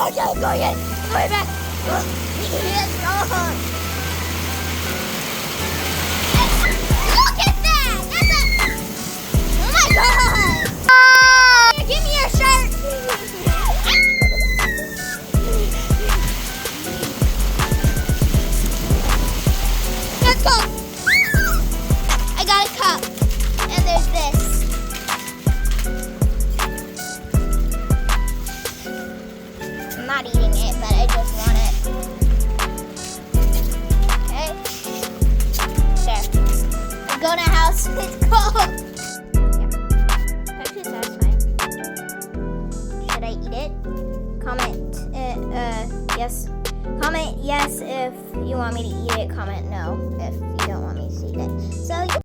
Okay, go again. Go back. Yes, oh. Look at that! Oh my god! Give me your shirt! Let's go! I got a cup. And there's this. I'm not eating it, but I just want it. Okay. There. I'm going to house. It's cold. Yeah. Actually satisfying. Should I eat it? Comment yes. Comment yes if you want me to eat it. Comment no if you don't want me to eat it. So